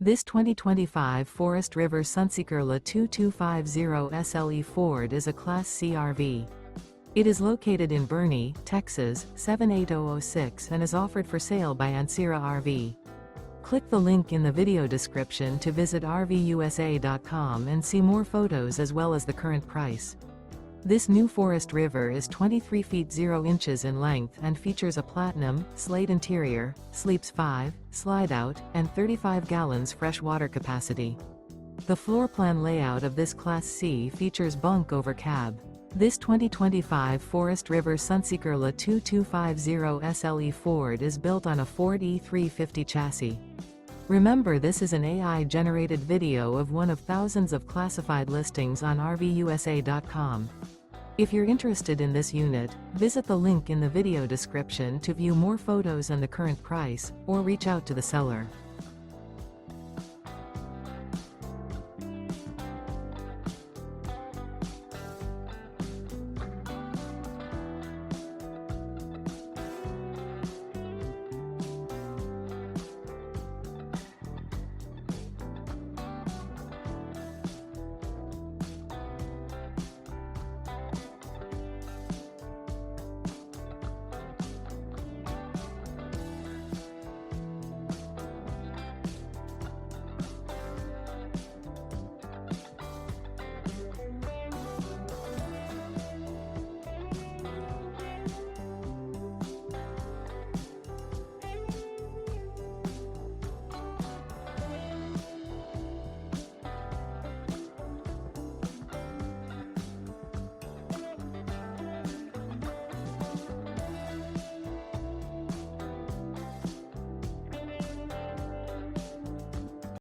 This 2025 Forest River Sunseeker LA2250 SLE Ford is a Class C RV. It is located in Boerne, Texas, 78006 and is offered for sale by Ancira RV. Click the link in the video description to visit RVUSA.com and see more photos as well as the current price. This new Forest River is 23 feet 0 inches in length and features a platinum, slate interior, sleeps 5, Slideout, and 35 gallons fresh water capacity. The floor plan layout of this Class C features Bunk Over Cab. This 2025 Forest River Sunseeker LA2250 SLE Ford is built on a Ford E350 chassis. Remember, this is an AI-generated video of one of thousands of classified listings on RVUSA.com. If you're interested in this unit, visit the link in the video description to view more photos and the current price, or reach out to the seller.